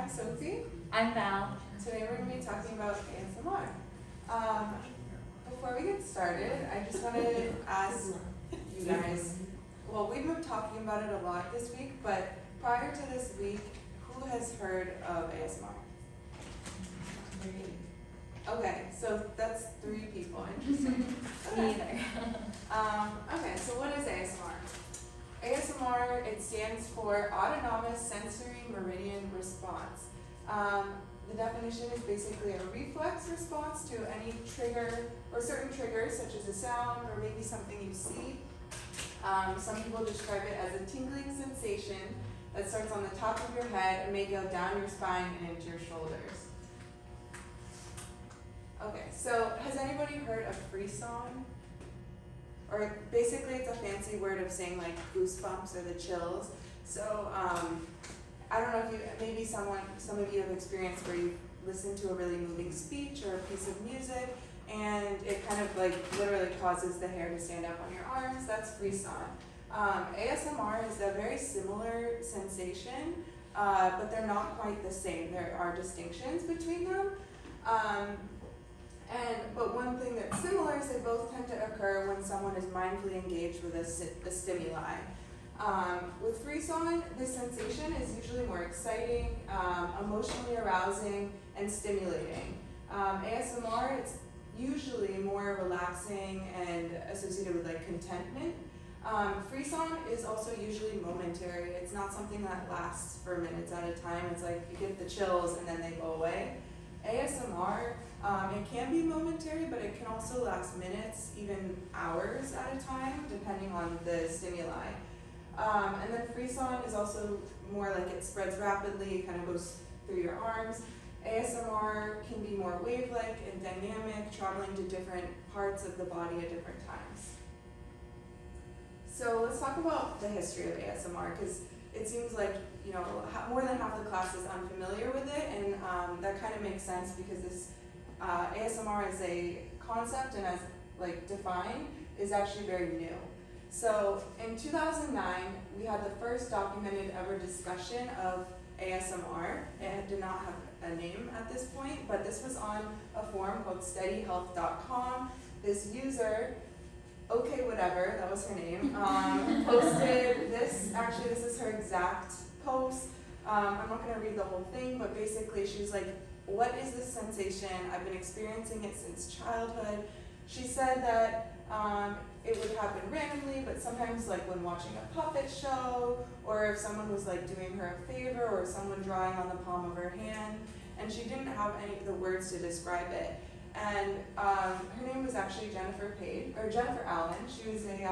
I'm Sophie. I'm Val. Today we're going to be talking about ASMR. Before we get started, I just want to ask you guys, well, we've been talking about it a lot this week, but prior to this week, who has heard of ASMR? Okay, so that's 3 people. Interesting. Me either. Okay, so what is ASMR? ASMR, it stands for Autonomous Sensory Meridian Response. The definition is basically a reflex response to any trigger or certain triggers such as a sound or maybe something you see. Some people describe it as a tingling sensation that starts on the top of your head and may go down your spine and into your shoulders. Okay, so has anybody heard of frisson? Or basically it's a fancy word of saying like goosebumps or the chills. So I don't know if you, maybe some of you have experienced where you listen to a really moving speech or a piece of music and it kind of like literally causes the hair to stand up on your arms. That's frisson. ASMR is a very similar sensation, but they're not quite the same. There are distinctions between them. But one thing that's similar is they both tend to occur when someone is mindfully engaged with a stimuli. With frisson, the sensation is usually more exciting, emotionally arousing, and stimulating. ASMR, it's usually more relaxing and associated with like contentment. Frisson is also usually momentary. It's not something that lasts for minutes at a time. It's like you get the chills and then they go away. ASMR, it can be momentary, but it can also last minutes, even hours at a time, depending on the stimuli. And then frisson is also more like it spreads rapidly, kind of goes through your arms. ASMR can be more wave-like and dynamic, traveling to different parts of the body at different times. So let's talk about the history of ASMR, because it seems like more than half the class is unfamiliar with it, and that kind of makes sense because this ASMR as a concept and as like defined is actually very new. So in 2009, we had the first documented ever discussion of ASMR. It did not have a name at this point, but this was on a forum called steadyhealth.com. This user, okay whatever, that was her name, posted this. Actually, this is her exact post. I'm not going to read the whole thing, but basically she was like, what is this sensation? I've been experiencing it since childhood. She said that it would happen randomly, but sometimes like when watching a puppet show, or if someone was like doing her a favor, or someone drawing on the palm of her hand, and she didn't have any of the words to describe it. And her name was actually Jennifer Allen. She was a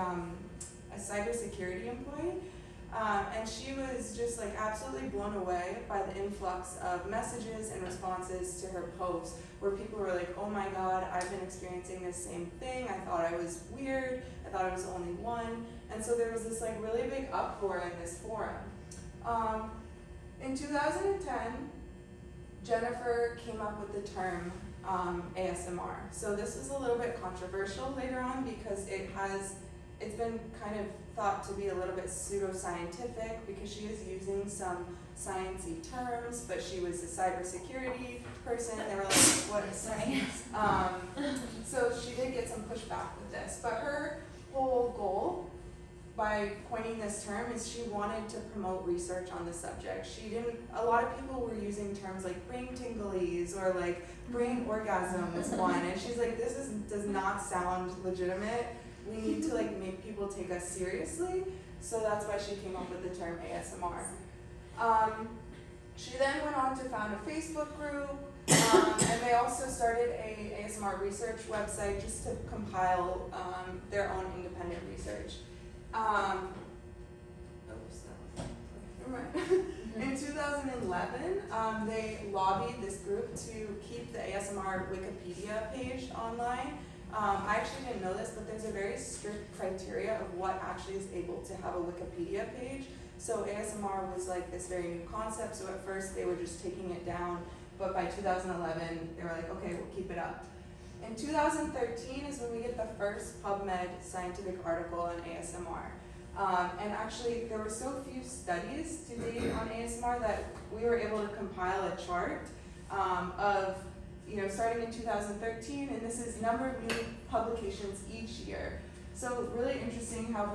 cybersecurity employee. And she was just like absolutely blown away by the influx of messages and responses to her posts where people were like, oh my god, I've been experiencing this same thing. I thought I was weird. I thought I was the only one. And so there was this like really big uproar in this forum. In 2010, Jennifer came up with the term ASMR. So this was a little bit controversial later on because it's been kind of thought to be a little bit pseudoscientific because she was using some sciencey terms, but she was a cybersecurity person. They were like, what is science? So she did get some pushback with this, but her whole goal by coining this term is she wanted to promote research on the subject. A lot of people were using terms like brain tinglies or like brain orgasm was one, and she's like, this does not sound legitimate. We need to like make people take us seriously, so that's why she came up with the term ASMR. She then went on to found a Facebook group, and they also started a ASMR research website just to compile their own independent research. In 2011, they lobbied this group to keep the ASMR Wikipedia page online. I actually didn't know this, but there's a very strict criteria of what actually is able to have a Wikipedia page. So ASMR was like this very new concept, so at first they were just taking it down, but by 2011 they were like, okay, we'll keep it up. In 2013 is when we get the first PubMed scientific article on ASMR. And actually there were so few studies to date on ASMR ASMR that we were able to compile a chart of, starting in 2013, and this is number of new publications each year. So really interesting how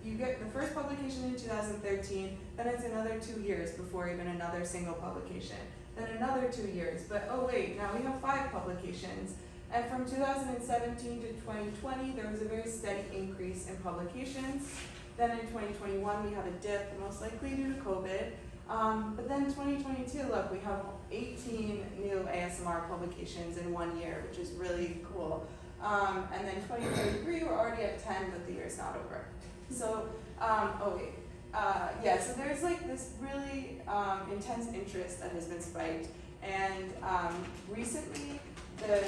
you get the first publication in 2013, then it's another 2 years before even another single publication, then another 2 years, but oh wait, now we have 5 publications. And from 2017 to 2020, there was a very steady increase in publications. Then in 2021, we have a dip, most likely due to COVID. But then 2022, look, we have 18 new ASMR publications in 1 year, which is really cool. And then 2023, we're already at 10, but the year's not over. So, so there's like this really intense interest that has been spiked. And recently, the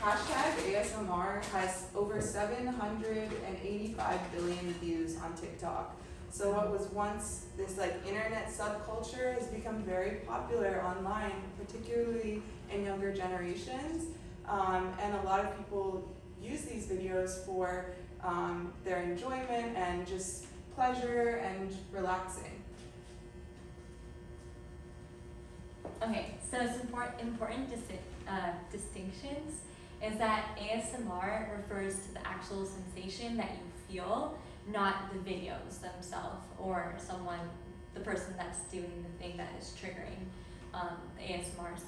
hashtag ASMR has over 785 billion views on TikTok. So what was once this like internet subculture has become very popular online, particularly in younger generations. And a lot of people use these videos for their enjoyment and just pleasure and relaxing. Okay, so some important distinctions is that ASMR refers to the actual sensation that you feel, not the videos themselves or the person that's doing the thing that is triggering the ASMR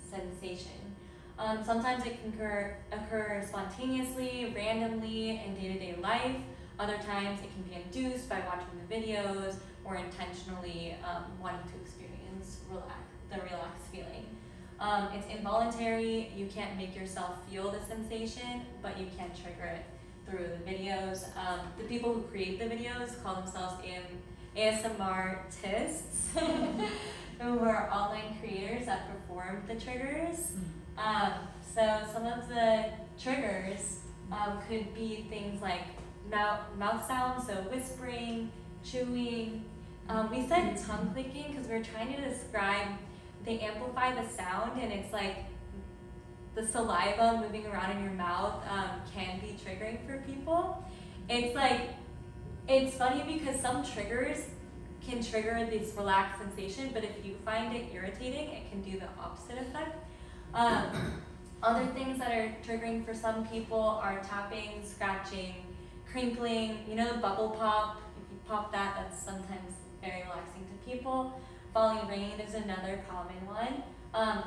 sensation. Sometimes it can occur spontaneously, randomly in day-to-day life. Other times it can be induced by watching the videos or intentionally wanting to experience the relaxed feeling. It's involuntary. You can't make yourself feel the sensation, but you can trigger it through the videos. The people who create the videos call themselves ASMRtists, who are online creators that perform the triggers. So some of the triggers could be things like mouth sounds, so whispering, chewing. We said tongue clicking because we're trying to describe, they amplify the sound, and it's like the saliva moving around in your mouth can be triggering for people. It's funny because some triggers can trigger this relaxed sensation, but if you find it irritating, it can do the opposite effect. Other things that are triggering for some people are tapping, scratching, crinkling, bubble pop. If you pop that, that's sometimes very relaxing to people. Falling rain is another common one.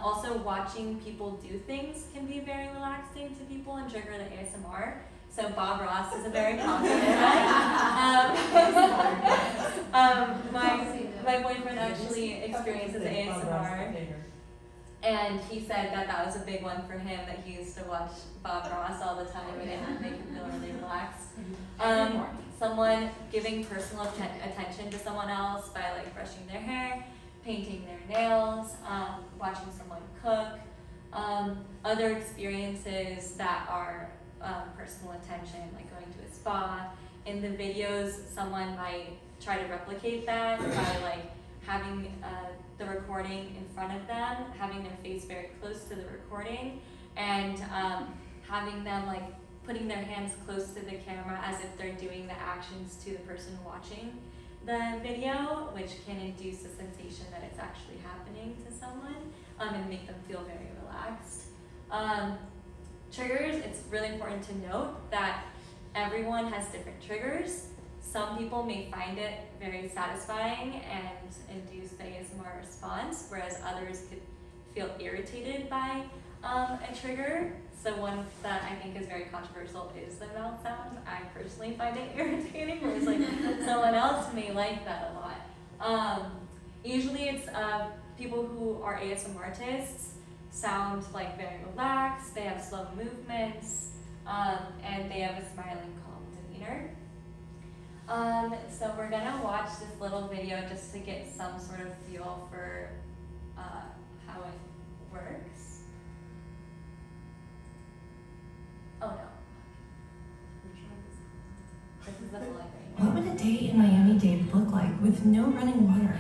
Also, watching people do things can be very relaxing to people and trigger the ASMR. So Bob Ross is a very common one. My boyfriend actually experiences ASMR, and he said that was a big one for him, that he used to watch Bob Ross all the time and it would make him feel really relaxed. Someone giving personal attention to someone else by like brushing their hair, painting their nails, watching someone cook. Other experiences that are personal attention, like going to a spa. In the videos, someone might try to replicate that by like having the recording in front of them, having their face very close to the recording, and having them like putting their hands close to the camera as if they're doing the actions to the person watching the video, which can induce a sensation that it's actually happening to someone and make them feel very relaxed. Triggers, it's really important to note that everyone has different triggers. Some people may find it very satisfying and induce the ASMR response, whereas others could feel irritated by a trigger. So one that I think is very controversial is the mouth sound. I personally find it irritating, whereas like someone else may like that a lot. Usually it's people who are ASMR artists sound like very relaxed, they have slow movements, and they have a smiling, calm demeanor. So we're gonna watch this little video just to get some sort of feel for how it works. Oh no. This is the full thing. What would a day in Miami-Dade look like with no running water?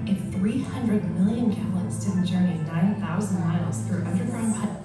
If 300 million gallons didn't journey 9,000 miles through underground pipe.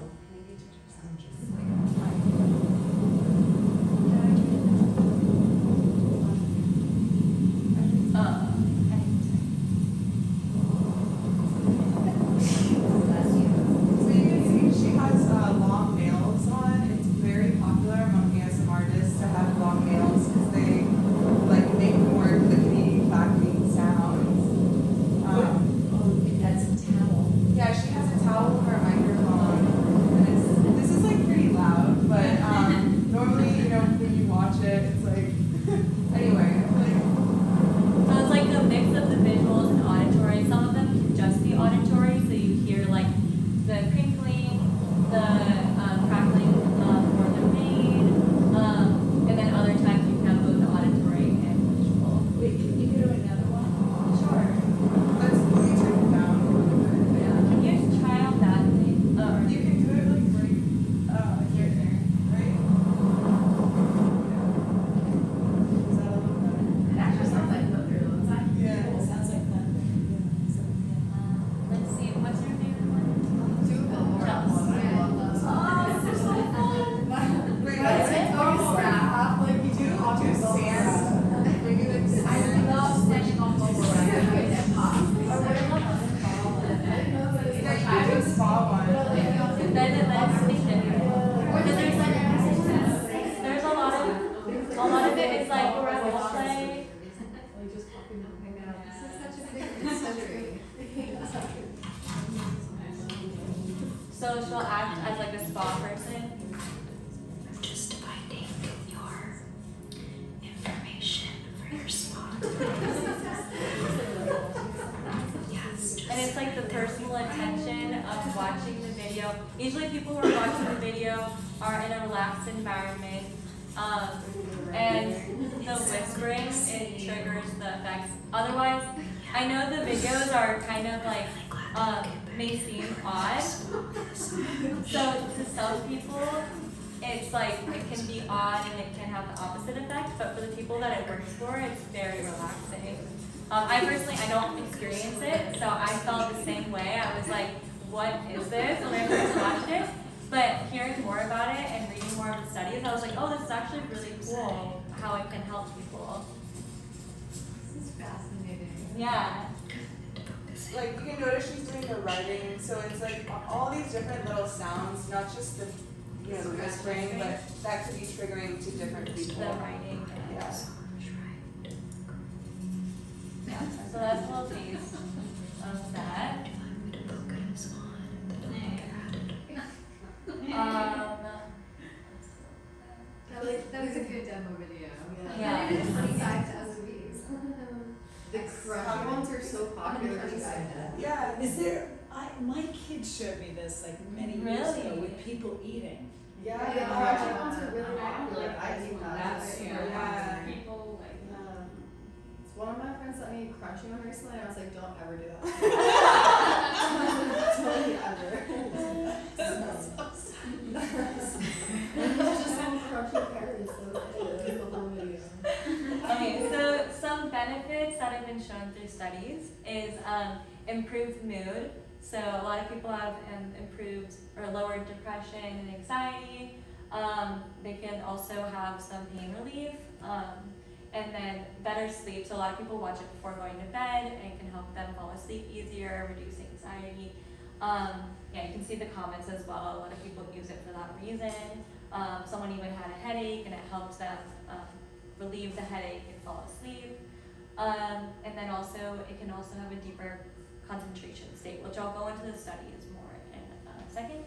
she'll act as like a spa person. I'm just finding your information for your spot. Yes. And it's like the personal attention of watching the video. Usually people who are watching the video are in a relaxed environment. And the whispering, it triggers the effects. Otherwise, I know the videos are kind of like, may seem odd. So to some people, it's like, it can be odd and it can have the opposite effect, but for the people that it works for, it's very relaxing. I personally, I don't experience it, so I felt the same way. I was like, what is this? When I first watched it. But hearing more about it and reading more of the studies, I was like, oh, this is actually really cool how it can help people. This is fascinating. Yeah. Like you can notice she's doing the writing, so it's like all these different little sounds, not just the the whispering, but that could be triggering to different people. The writing. Yeah. Yeah. So that's a little taste of that. That was a good demo video. Yeah. 25,000 views. The crunchy ones are so popular. Yeah. Is there, my kids showed me this like many years ago Really? with people eating. Yeah, Yeah. the crunchy ones are really popular. I think That's super yeah. popular. People like One of my friends sent me a crunchy one recently, and I was like, don't ever do that. Totally ever. It's just some crunchy carrots, so it's the whole video. Okay, so some benefits that have been shown through studies is improved mood. So a lot of people have improved or lowered depression and anxiety. They can also have some pain relief. And then better sleep. So a lot of people watch it before going to bed, and it can help them fall asleep easier, reduce anxiety. Yeah, you can see the comments as well. A lot of people use it for that reason. Someone even had a headache, and it helps them relieve the headache and fall asleep. And then also, it can also have a deeper concentration state, which I'll go into the studies more in a second.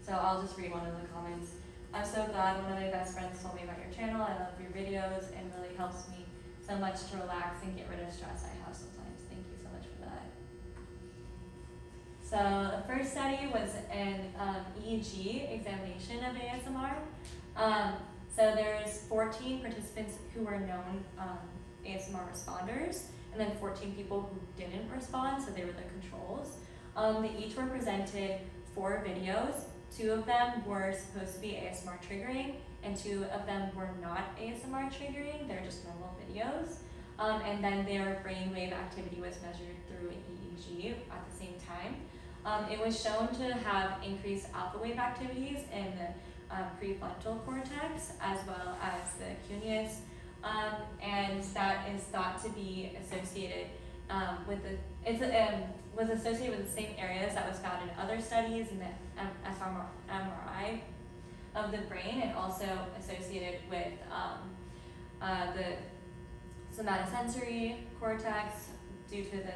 So I'll just read one of the comments. I'm so glad one of my best friends told me about your channel. I love your videos and really helps me so much to relax and get rid of stress I have sometimes. Thank you so much for that. So the first study was an EEG examination of ASMR. So there's 14 participants who were known ASMR responders, and then 14 people who didn't respond, so they were the controls. They each were presented 4 videos. 2 of them were supposed to be ASMR triggering, and 2 of them were not ASMR triggering. They're just normal videos. And then their brainwave activity was measured through an EEG at the same time. It was shown to have increased alpha wave activities in the prefrontal cortex as well as the cuneus, and that is thought to be associated with was associated with the same areas that was found in other studies in the fMRI of the brain, and also associated with the somatosensory cortex due to the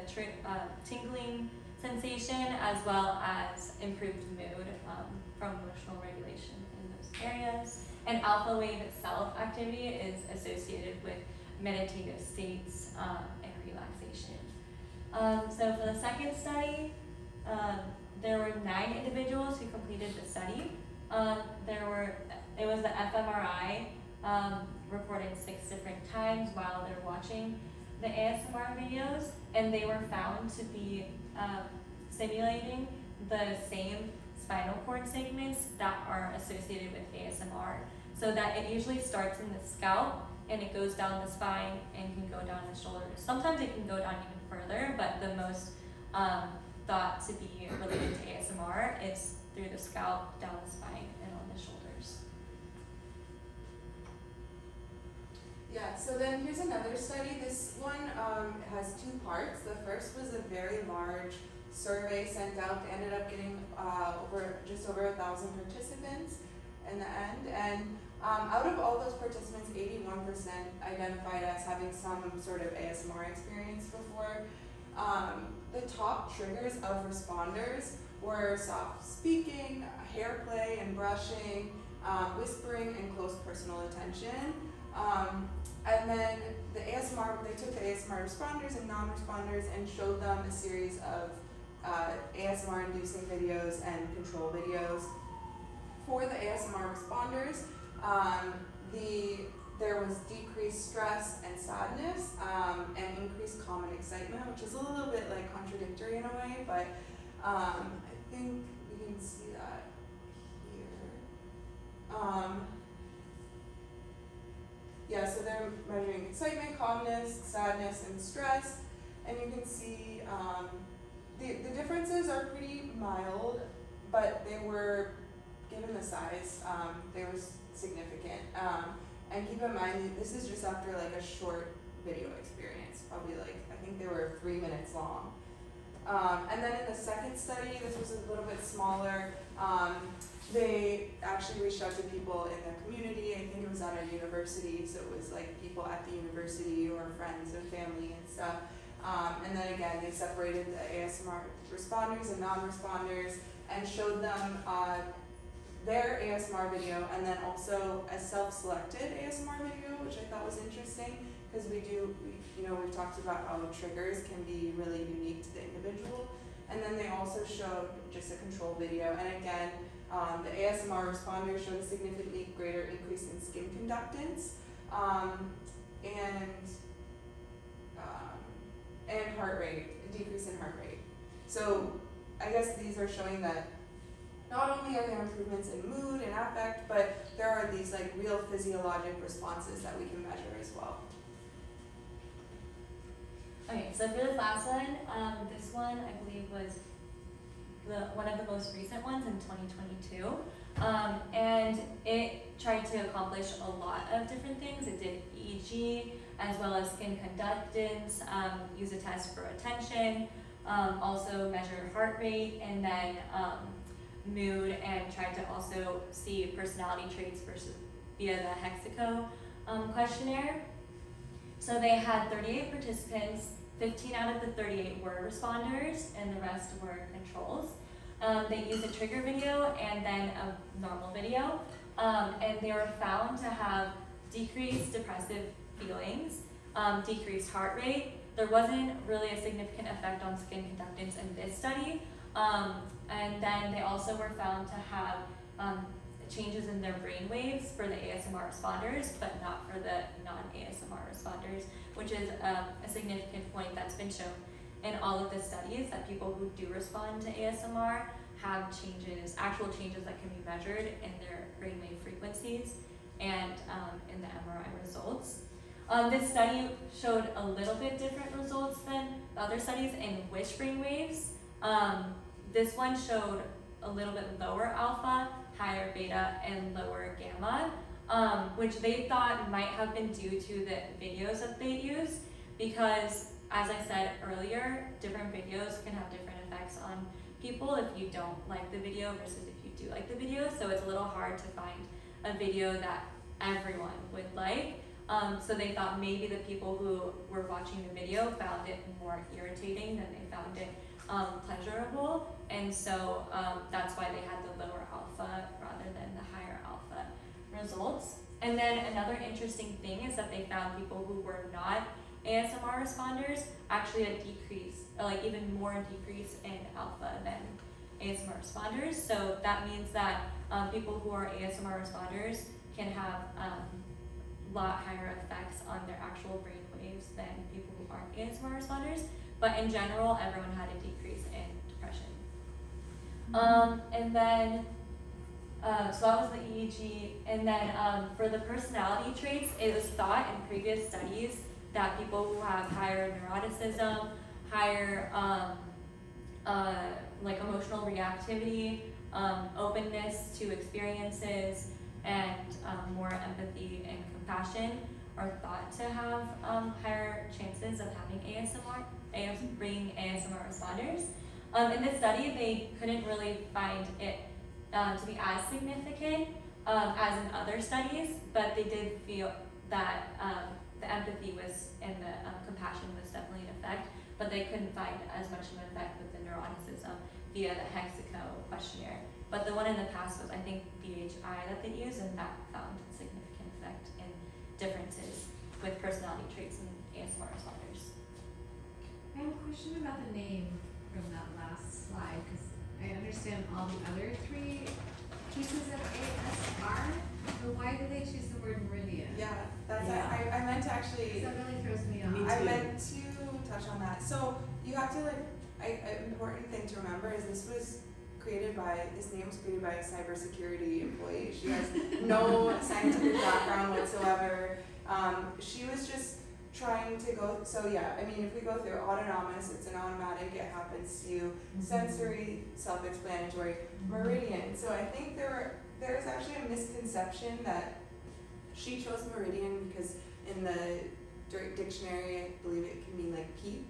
tingling sensation, as well as improved mood from emotional regulation in those areas. And alpha wave itself activity is associated with meditative states and relaxation. So for the second study, there were 9 individuals who completed the study. It was the fMRI recorded 6 different times while they're watching the ASMR videos, and they were found to be stimulating the same spinal cord segments that are associated with ASMR. So that it usually starts in the scalp and it goes down the spine and can go down the shoulders. Sometimes it can go down even further, but the most thought to be related to ASMR is through the scalp, down the spine, and on the shoulders. Yeah, so then here's another study. This one has 2 parts. The first was a very large survey sent out, ended up getting just over 1,000 participants in the end. And out of all those participants, 81% identified as having some sort of ASMR experience before. The top triggers of responders were soft speaking, hair play and brushing, whispering, and close personal attention. And then the ASMR, they took the ASMR responders and non-responders and showed them a series of ASMR-inducing videos and control videos. For the ASMR responders, there was decreased stress and sadness, and increased common excitement, which is a little bit like contradictory in a way, but I think we can see that here. Yeah, so they're measuring excitement, calmness, sadness, and stress, and you can see the differences are pretty mild, but they were, given the size, they were significant. And keep in mind, this is just after like a short video experience, probably like, I think they were 3 minutes long. And then in the second study, this was a little bit smaller. They actually reached out to people in the community. I think it was at a university, so it was like people at the university or friends or family and stuff. And then again, they separated the ASMR responders and non-responders and showed them their ASMR video and then also a self-selected ASMR video, which I thought was interesting because we've talked about how triggers can be really unique to the individual. And then they also showed just a control video. And again, the ASMR responders showed a significantly greater increase in skin conductance and heart rate, a decrease in heart rate. So I guess these are showing that not only are there improvements in mood and affect, but there are these like real physiologic responses that we can measure as well. Okay, so for this last one, this one I believe was one of the most recent ones in 2022, and it tried to accomplish a lot of different things. It did EEG as well as skin conductance, use a test for attention, also measure heart rate, and then mood, and tried to also see personality traits via the Hexaco questionnaire. So they had 38 participants. 15 out of the 38 were responders, and the rest were controls. They used a trigger video and then a normal video, and they were found to have decreased depressive feelings, decreased heart rate. There wasn't really a significant effect on skin conductance in this study, and then they also were found to have changes in their brain waves for the ASMR responders, but not for the non-ASMR responders, which is a significant point that's been shown in all of the studies, that people who do respond to ASMR have actual changes that can be measured in their brainwave frequencies and in the MRI results. This study showed a little bit different results than the other studies in which brainwaves. This one showed a little bit lower alpha, higher beta, and lower gamma, which they thought might have been due to the videos that they used, because as I said earlier, different videos can have different effects on people if you don't like the video versus if you do like the video. So it's a little hard to find a video that everyone would like. So they thought maybe the people who were watching the video found it more irritating than they found it pleasurable, and so that's why they had the lower alpha rather than the higher alpha results. And then another interesting thing is that they found people who were not ASMR responders actually a decrease, like even more decrease in alpha than ASMR responders. So that means that people who are ASMR responders can have a lot higher effects on their actual brain waves than people who aren't ASMR responders. But in general, everyone had a decrease in depression. And then, so that was the EEG. And then for the personality traits, it was thought in previous studies that people who have higher neuroticism, higher like emotional reactivity, openness to experiences, and more empathy and compassion are thought to have higher chances of having being ASMR responders. In this study, they couldn't really find it to be as significant as in other studies, but they did feel that the empathy was and the compassion was definitely an effect, but they couldn't find as much of an effect with the neuroticism via the Hexaco questionnaire. But the one in the past was, I think, BHI that they used, and that found a significant effect in differences with personality traits in ASMR responders. I have a question about the name from that last slide, because I understand all the other three pieces of ASR, but why did they choose the word Meridian? Yeah, that's Yeah. I meant to actually. 'Cause that really throws me off. Me I too. meant to touch on that. So you have to an important thing to remember is this name was created by a cybersecurity employee. She has no scientific background whatsoever. She was just trying to go, so yeah, I mean, if we go through autonomous, it's an automatic, it happens to you. Sensory, self-explanatory. Meridian. So I think there's actually a misconception that she chose Meridian because in the dictionary, I believe it can mean like peak.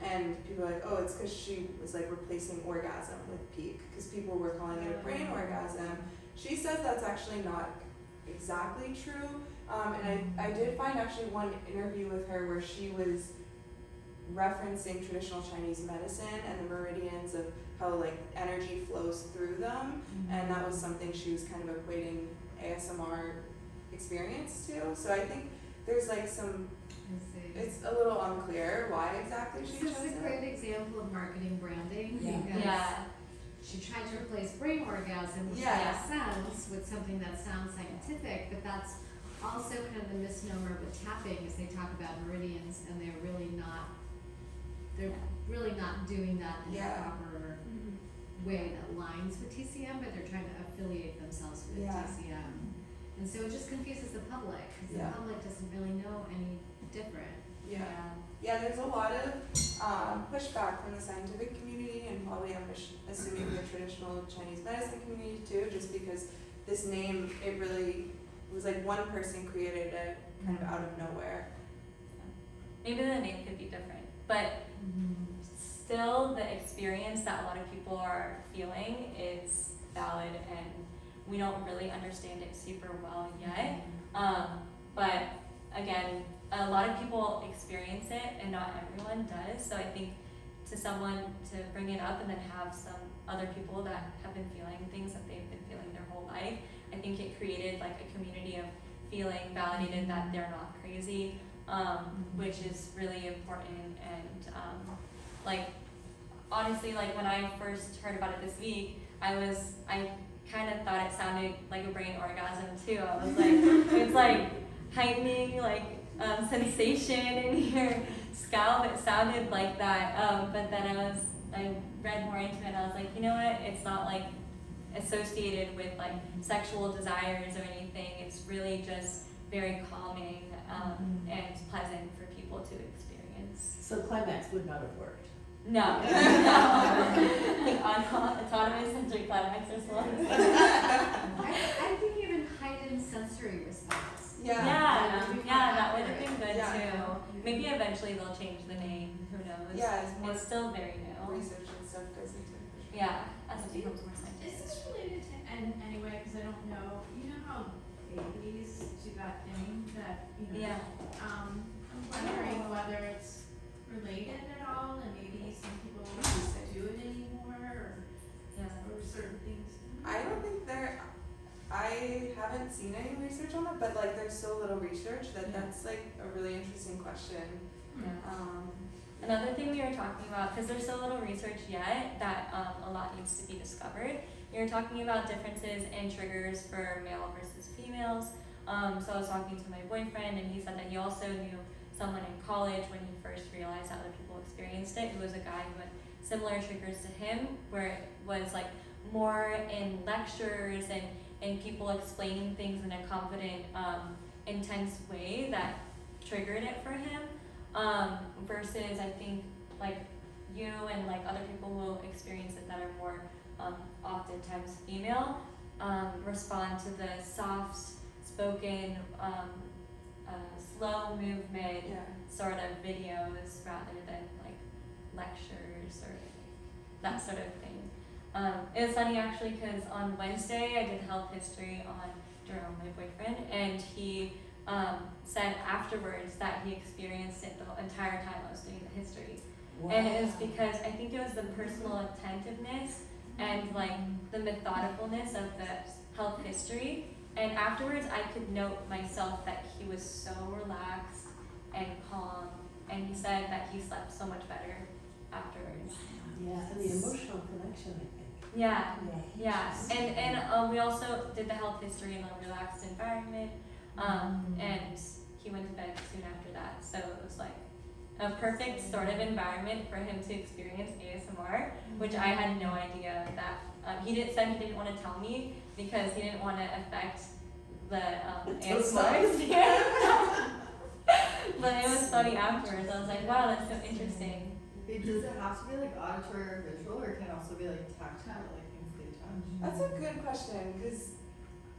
And people are like, oh, it's because she was like replacing orgasm with peak because people were calling it a brain orgasm. She says that's actually not exactly true. And I did find actually one interview with her where she was referencing traditional Chinese medicine and the meridians of how like energy flows through them, and that was something she was kind of equating ASMR experience to. So I think there's like some, it's a little unclear why exactly she This chose is a it. great example of marketing branding Yeah. because Yeah. she tried to replace brain orgasm, which Yeah. makes sense with something that sounds scientific, but that's also kind of the misnomer with tapping is they talk about meridians and they're really not doing that in Yeah. a proper way that aligns with TCM, but they're trying to affiliate themselves with Yeah. TCM. And so it just confuses the public because Yeah. the public doesn't really know any different. Yeah. Yeah, there's a lot of pushback from the scientific community and probably I'm assuming the traditional Chinese medicine community too, just because this name, it really was like one person created it kind of out of nowhere. Maybe the name could be different, but still the experience that a lot of people are feeling is valid, and we don't really understand it super well yet. But again, a lot of people experience it and not everyone does. So I think to someone to bring it up and then have some other people that have been feeling things that they've been feeling their whole life, I think it created like a community of feeling validated that they're not crazy, which is really important. And like honestly, like when I first heard about it this week, I kind of thought it sounded like a brain orgasm too. I was like, it's like heightening like sensation in your scalp. It sounded like that, but then I read more into it and I was like, you know what, it's not like associated with like sexual desires or anything. It's really just very calming and pleasant for people to experience. So climax would not have worked. No. Autonomous sensory climax or something. I think even heightened sensory response. Yeah. Yeah, that would have been good Yeah. too. Maybe eventually they'll change the name. Who knows? Yeah, it's more It's still very new. research and stuff goes into it. Yeah, as it becomes more Is scientific. this related to, and anyway, because I don't know, you know how babies do that thing that, you know? Yeah. I'm wondering whether it's related at all, and maybe some people don't do it anymore, Yeah. or certain things. I don't think I haven't seen any research on that, but like there's so little research that that's like a really interesting question. Yeah. Um, Another thing we were talking about, because there's so little research yet that a lot needs to be discovered, we were talking about differences in triggers for male versus females. So I was talking to my boyfriend and he said that he also knew someone in college when he first realized that other people experienced it. It was a guy who had similar triggers to him, where it was like more in lectures and people explaining things in a confident, intense way that triggered it for him. Versus I think like you and like other people who experience it that are more oftentimes female respond to the soft spoken slow movement yeah. sort of videos rather than like lectures or that sort of thing. It was funny actually because on Wednesday I did health history on Jerome, my boyfriend, and he said afterwards that he experienced it the entire time I was doing the history. And it was because I think it was the personal attentiveness and like the methodicalness of the health history. And afterwards, I could note myself that he was so relaxed and calm, and he said that he slept so much better afterwards. Yeah, and the emotional connection, I think. Yeah, Yeah. yeah. And we also did the health history in a relaxed environment, and he went to bed soon after that. So it was like a perfect sort of environment for him to experience ASMR, which I had no idea that he didn't want to tell me because he didn't want to affect the ASMR experience. But it was funny afterwards. I was like, wow, that's so interesting. Does it have to be like auditory or visual, or can it also be like tactile, like things they touch? That's a good question, because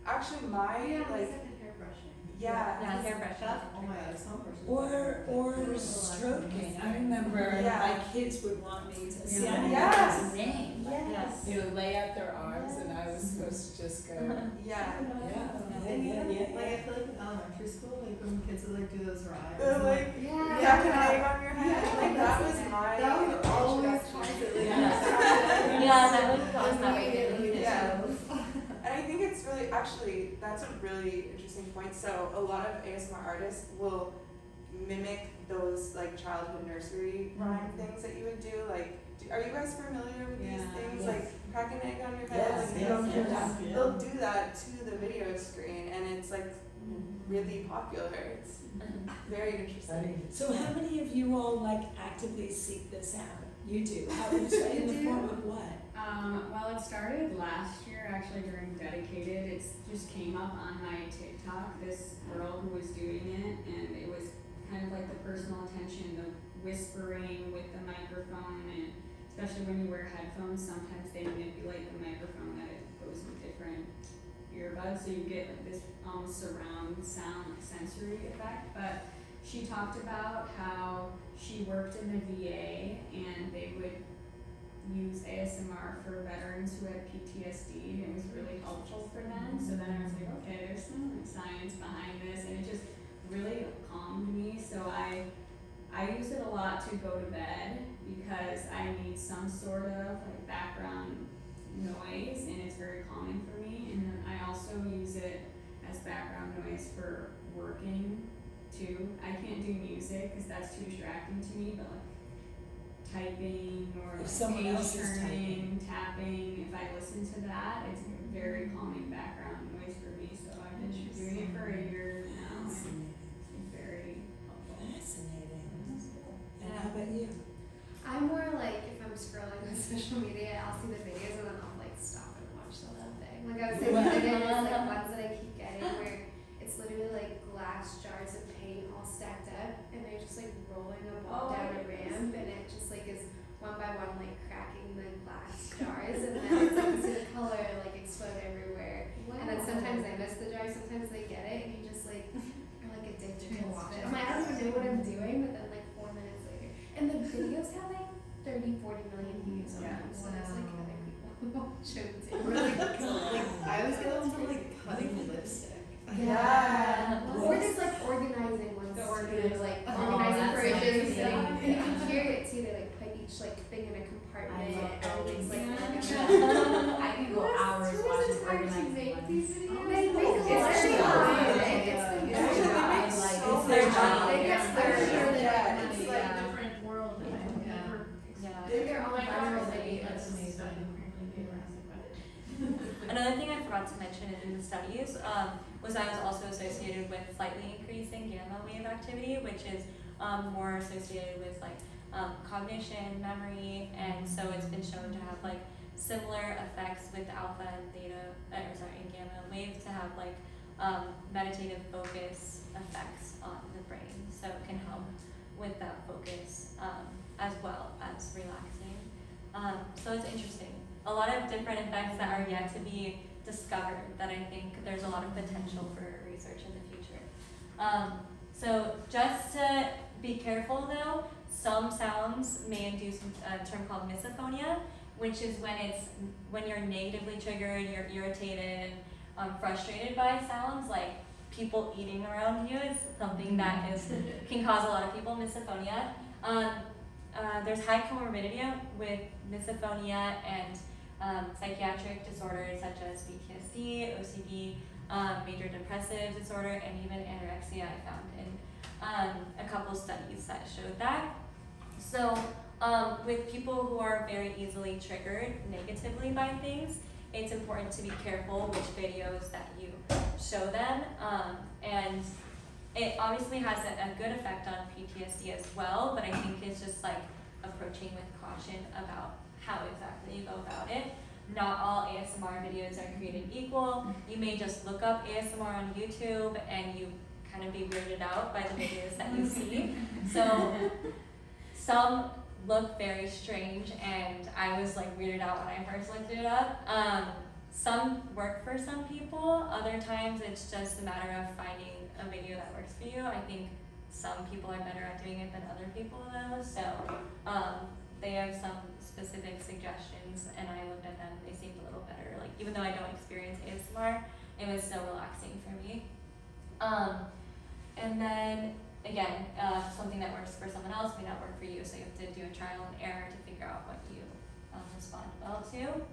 actually my, Yeah, like, it's like a hairbrushing. yeah. Yeah, hairbrushing. Oh my god, some person. Or stroking. I remember Yeah. my kids would want me to see. I didn't Yes. know his name. Yes. They would lay out their arms, and I was supposed to just go. Yeah. And even, like, I feel like in elementary school, like when kids would like do those rides. They're and, like, Yeah. yeah, can I on your head? Yeah. Like, that was my that would always introduction. cause it, like, Yeah, that was awesome. immediately Yeah. chills. And I think it's really, actually, that's a really interesting point. So a lot of ASMR artists will mimic those like childhood nursery rhyme things that you would do. Like, are you guys familiar with these Yeah. things? Yes. Like crack an egg on your head. Yes, like, yes, they'll do yes, that. yeah. They'll do that to the video screen, and it's like really popular. It's very interesting. So how many of you all like actively seek this out? You do. How in the form of what? Well, it started last year actually during Dedicated. It just came up on my TikTok, this girl who was doing it, and it was kind of like the personal attention, the whispering with the microphone, and especially when you wear headphones, sometimes they manipulate the microphone that it goes with different earbuds, so you get like this almost surround sound sensory effect. But she talked about how she worked in the VA and they would use ASMR for veterans who had PTSD, and it was really helpful for them. So then I was like, okay, there's some like science behind this, and it just really calmed me. So I use it a lot to go to bed because I need some sort of like background noise, and it's very calming for me. And then I also use it as background noise for working too. I can't do music because that's too distracting to me, but like typing or If like someone page else is turning, tapping, if I listen to that, it's a very calming background noise for me. So I've been doing it for a year now, and it's very helpful. Fascinating. And how about you? I'm more like if I'm scrolling on social media, I'll see the videos and then I'll like stop and watch the whole thing. Like I was saying, there's like ones that I keep getting where it's literally like glass jars of paint all stacked up, and they're just like rolling a ball down a ramp, and it just like is one by one like cracking the glass jars, and then it's like you see the color like explode everywhere. And then sometimes I miss the jar, sometimes they get it, and you just like are like addicted to watch it. I'm like, I don't even know what I'm doing, but then like 4 minutes later, and the videos have like 30-40 million views sometimes, so it's like other people watch it too. Or like I always get ones from like cutting lipstick. Yeah. Or just like organizing ones. The too, organizing. like Oh, organizing that's fridges. nice. And you can hear it too. They like put each like thing in a compartment. Everything's like organized. I can go hours Who watching is it hard to organizing make ones. these videos? They They make make a lot it's of their money. job. Yeah. It's Actually, their they job. make Like, so it's much their money. job. It's their job. Yeah, It's it's like like different world and I've never Yeah. They're all like viral viral videos. that's amazing. Another thing I forgot to mention in the studies was that it was also associated with slightly increasing gamma wave activity, which is more associated with like cognition, memory, and so it's been shown to have like similar effects with alpha and theta, and gamma waves to have like meditative focus effects on the brain. So it can help with that focus as well as relaxing. So it's interesting. A lot of different effects that are yet to be discovered that I think there's a lot of potential for research in the future. So just to be careful though, some sounds may induce a term called misophonia, which is when you're negatively triggered, you're irritated, frustrated by sounds, like people eating around you is something that can cause a lot of people misophonia. there's high comorbidity with misophonia and psychiatric disorders such as PTSD, OCD, major depressive disorder, and even anorexia I found in a couple studies that showed that. So with people who are very easily triggered negatively by things, it's important to be careful which videos that you show them. And it obviously has a good effect on PTSD as well, but I think it's just like approaching with caution about how exactly you go about it. Not all ASMR videos are created equal. You may just look up ASMR on YouTube and you kind of be weirded out by the videos that you see. So some look very strange, and I was like weirded out when I first looked it up. Some work for some people, other times it's just a matter of finding a video that works for you. I think some people are better at doing it than other people though, so they have some specific suggestions and I looked at them, they seemed a little better. Like even though I don't experience ASMR, it was so relaxing for me. And then again, something that works for someone else may not work for you, so you have to do a trial and error to figure out what you respond well to.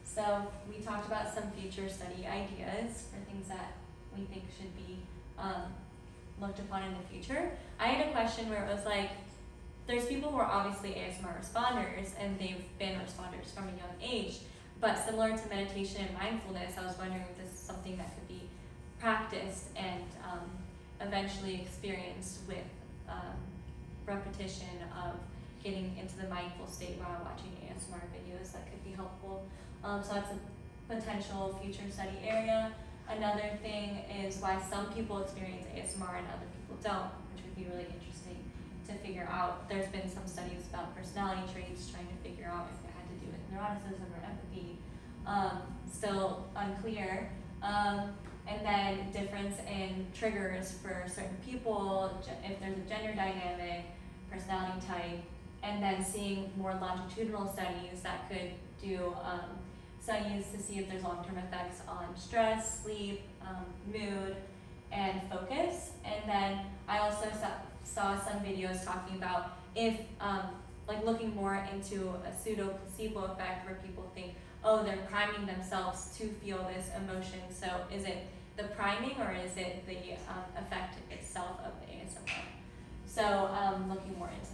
So we talked about some future study ideas for things that we think should be looked upon in the future. I had a question where it was like, there's people who are obviously ASMR responders and they've been responders from a young age, but similar to meditation and mindfulness, I was wondering if this is something that could be practiced and eventually experienced with repetition of getting into the mindful state while watching ASMR videos that could be helpful. So that's a potential future study area. Another thing is why some people experience ASMR and other people don't, which would be really interesting to figure out. There's been some studies about personality traits trying to figure out if it had to do with neuroticism or empathy. Still unclear. And then difference in triggers for certain people, if there's a gender dynamic, personality type, and then seeing more longitudinal studies that could do studies to see if there's long-term effects on stress, sleep, mood, and focus. And then I also saw some videos talking about if, like looking more into a pseudo-placebo effect where people think, oh, they're priming themselves to feel this emotion. So is it the priming or is it the effect itself of the ASMR? So looking more into